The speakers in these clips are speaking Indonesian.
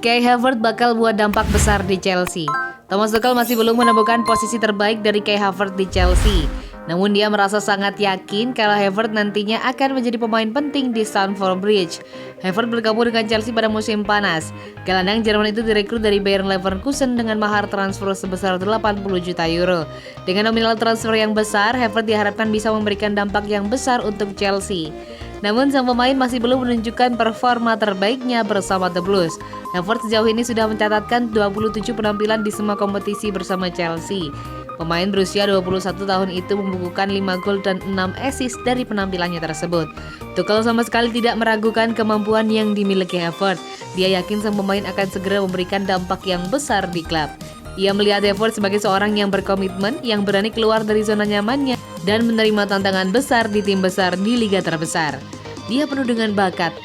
Kai Havertz bakal buat dampak besar di Chelsea. Thomas Tuchel masih belum menemukan posisi terbaik dari Kai Havertz di Chelsea. Namun dia merasa sangat yakin kalau Havertz nantinya akan menjadi pemain penting di Stamford Bridge. Havertz bergabung dengan Chelsea pada musim panas. Gelandang Jerman itu direkrut dari Bayer Leverkusen dengan mahar transfer sebesar 80 juta euro. Dengan nominal transfer yang besar, Havertz diharapkan bisa memberikan dampak yang besar untuk Chelsea. Namun sang pemain masih belum menunjukkan performa terbaiknya bersama The Blues. Havertz sejauh ini sudah mencatatkan 27 penampilan di semua kompetisi bersama Chelsea. Pemain berusia 21 tahun itu membukukan 5 gol dan 6 assist dari penampilannya tersebut. Tuchel sama sekali tidak meragukan kemampuan yang dimiliki Havertz. Dia yakin sang pemain akan segera memberikan dampak yang besar di klub. Ia melihat Havertz sebagai seorang yang berkomitmen, yang berani keluar dari zona nyamannya dan menerima tantangan besar di tim besar di liga terbesar. Dia penuh dengan bakat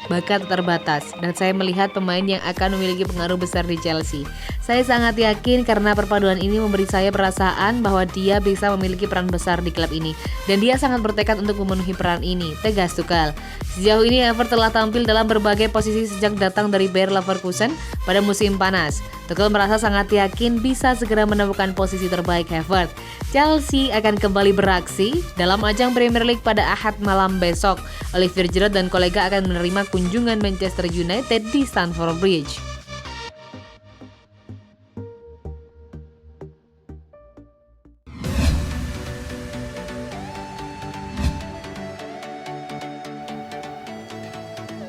terbatas, dan saya melihat pemain yang akan memiliki pengaruh besar di Chelsea. Saya sangat yakin karena perpaduan ini memberi saya perasaan bahwa dia bisa memiliki peran besar di klub ini, dan dia sangat bertekad untuk memenuhi peran ini, tegas Tuchel. Sejauh ini Havertz telah tampil dalam berbagai posisi sejak datang dari Bayer Leverkusen pada musim panas. Tuchel merasa sangat yakin bisa segera menemukan posisi terbaik Havertz. Chelsea akan kembali beraksi dalam ajang Premier League pada Ahad malam besok. Olivier Giroud dan kolega akan menerima kunjungan Manchester United di Stamford Bridge.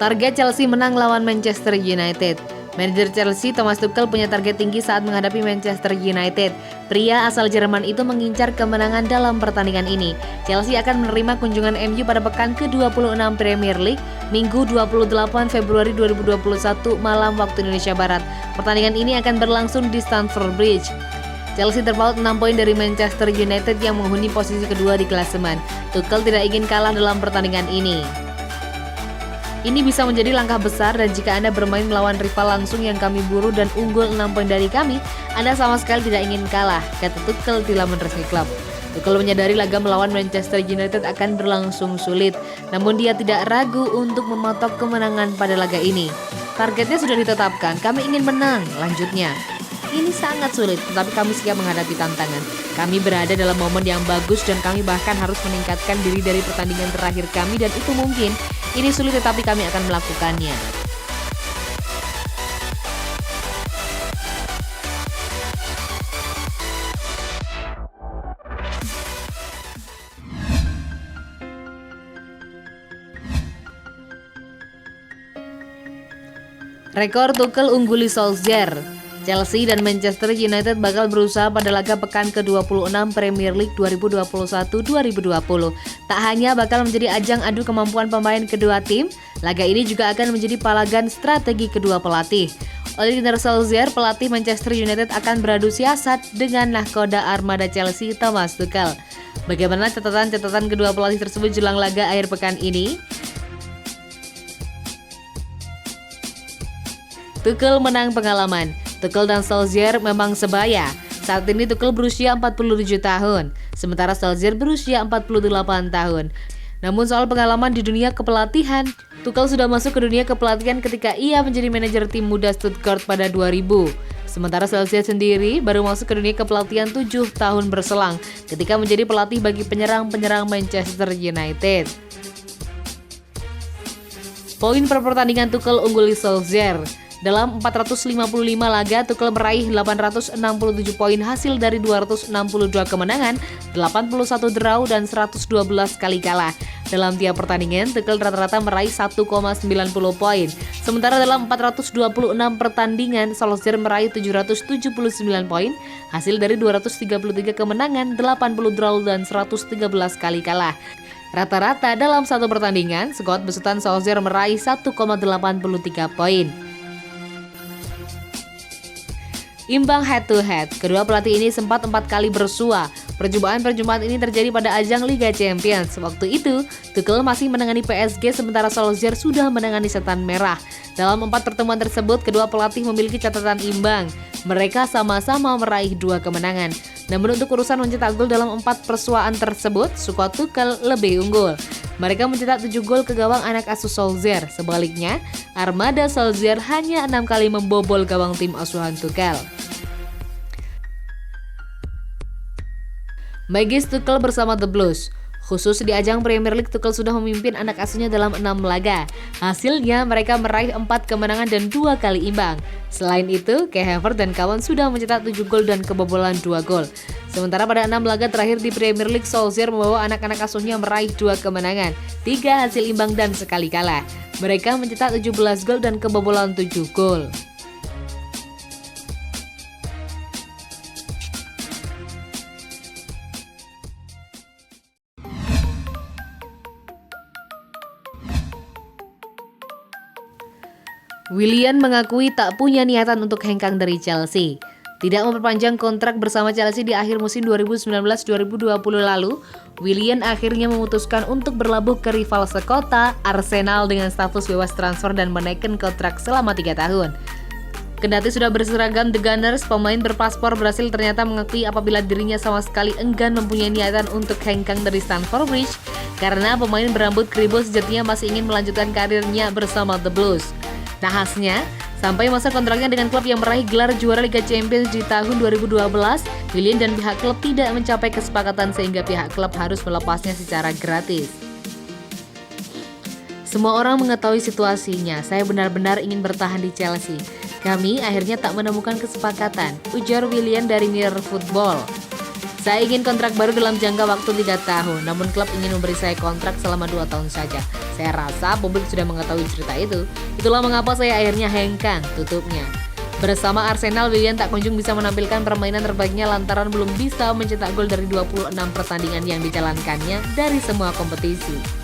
Target Chelsea menang lawan Manchester United. Manajer Chelsea Thomas Tuchel punya target tinggi saat menghadapi Manchester United. Pria asal Jerman itu mengincar kemenangan dalam pertandingan ini. Chelsea akan menerima kunjungan MU pada pekan ke-26 Premier League, Minggu 28 Februari 2021 malam waktu Indonesia Barat. Pertandingan ini akan berlangsung di Stamford Bridge. Chelsea terpaut 6 poin dari Manchester United yang menghuni posisi kedua di klasemen. Tuchel tidak ingin kalah dalam pertandingan ini. Ini bisa menjadi langkah besar, dan jika Anda bermain melawan rival langsung yang kami buru dan unggul 6 poin dari kami, Anda sama sekali tidak ingin kalah, kata Tuchel di laman resmi klub. Tuchel menyadari laga melawan Manchester United akan berlangsung sulit, namun dia tidak ragu untuk mematok kemenangan pada laga ini. Targetnya sudah ditetapkan, kami ingin menang, lanjutnya. Ini sangat sulit, tetapi kami siap menghadapi tantangan. Kami berada dalam momen yang bagus dan kami bahkan harus meningkatkan diri dari pertandingan terakhir kami, dan itu mungkin. Ini sulit tetapi kami akan melakukannya. Rekor Tuchel ungguli Solskjaer. Chelsea dan Manchester United bakal berusaha pada laga pekan ke-26 Premier League 2021-2020. Tak hanya bakal menjadi ajang adu kemampuan pemain kedua tim, laga ini juga akan menjadi palagan strategi kedua pelatih. Ole Gunnar Solskjaer, pelatih Manchester United, akan beradu siasat dengan nahkoda armada Chelsea Thomas Tuchel. Bagaimana catatan-catatan kedua pelatih tersebut jelang laga akhir pekan ini? Tuchel menang pengalaman. Tuchel dan Solskjaer memang sebaya. Saat ini Tuchel berusia 47 tahun, sementara Solskjaer berusia 48 tahun. Namun soal pengalaman di dunia kepelatihan, Tuchel sudah masuk ke dunia kepelatihan ketika ia menjadi manajer tim muda Stuttgart pada 2000. Sementara Solskjaer sendiri baru masuk ke dunia kepelatihan 7 tahun berselang ketika menjadi pelatih bagi penyerang-penyerang Manchester United. Poin per pertandingan Tuchel ungguli Solskjaer. Dalam 455 laga, Tuchel meraih 867 poin hasil dari 262 kemenangan, 81 draw, dan 112 kali kalah. Dalam tiap pertandingan, Tuchel rata-rata meraih 1,90 poin. Sementara dalam 426 pertandingan, Solskjaer meraih 779 poin, hasil dari 233 kemenangan, 80 draw, dan 113 kali kalah. Rata-rata dalam satu pertandingan, skuad besutan Solskjaer meraih 1,83 poin. Imbang head to head, kedua pelatih ini sempat 4 kali bersua. Perjumpaan ini terjadi pada ajang Liga Champions. Waktu itu, Tuchel masih menangani PSG sementara Solskjaer sudah menangani Setan Merah. Dalam 4 pertemuan tersebut, kedua pelatih memiliki catatan imbang. Mereka sama-sama meraih 2 kemenangan. Namun untuk urusan mencetak gol dalam 4 persuaan tersebut, skuad Tuchel lebih unggul. Mereka mencetak 7 gol ke gawang anak asuh Solskjaer. Sebaliknya, armada Solskjaer hanya 6 kali membobol gawang tim asuhan Tuchel. Magis Tuchel bersama The Blues. Khusus di ajang Premier League, Tuchel sudah memimpin anak asuhnya dalam 6 laga. Hasilnya mereka meraih 4 kemenangan dan 2 kali imbang. Selain itu, Kai Havertz dan kawan sudah mencetak 7 gol dan kebobolan 2 gol. Sementara pada 6 laga terakhir di Premier League, Solskjaer membawa anak-anak asuhnya meraih 2 kemenangan, 3 hasil imbang dan sekali kalah. Mereka mencetak 17 gol dan kebobolan 7 gol. Willian mengakui tak punya niatan untuk hengkang dari Chelsea. Tidak memperpanjang kontrak bersama Chelsea di akhir musim 2019-2020 lalu, Willian akhirnya memutuskan untuk berlabuh ke rival sekota, Arsenal, dengan status bebas transfer dan menaikkan kontrak selama 3 tahun. Kendati sudah berseragam The Gunners, pemain berpaspor Brasil ternyata mengakui apabila dirinya sama sekali enggan mempunyai niatan untuk hengkang dari Stamford Bridge, karena pemain berambut keribu sejatinya masih ingin melanjutkan karirnya bersama The Blues. Nahasnya, sampai masa kontraknya dengan klub yang meraih gelar juara Liga Champions di tahun 2012, Willian dan pihak klub tidak mencapai kesepakatan sehingga pihak klub harus melepasnya secara gratis. Semua orang mengetahui situasinya, saya benar-benar ingin bertahan di Chelsea. Kami akhirnya tak menemukan kesepakatan, ujar Willian dari Mirror Football. Saya ingin kontrak baru dalam jangka waktu 3 tahun, namun klub ingin memberi saya kontrak selama 2 tahun saja. Saya rasa publik sudah mengetahui cerita itu. Itulah mengapa saya akhirnya hengkang, tutupnya. Bersama Arsenal, Willian tak kunjung bisa menampilkan permainan terbaiknya lantaran belum bisa mencetak gol dari 26 pertandingan yang dijalankannya dari semua kompetisi.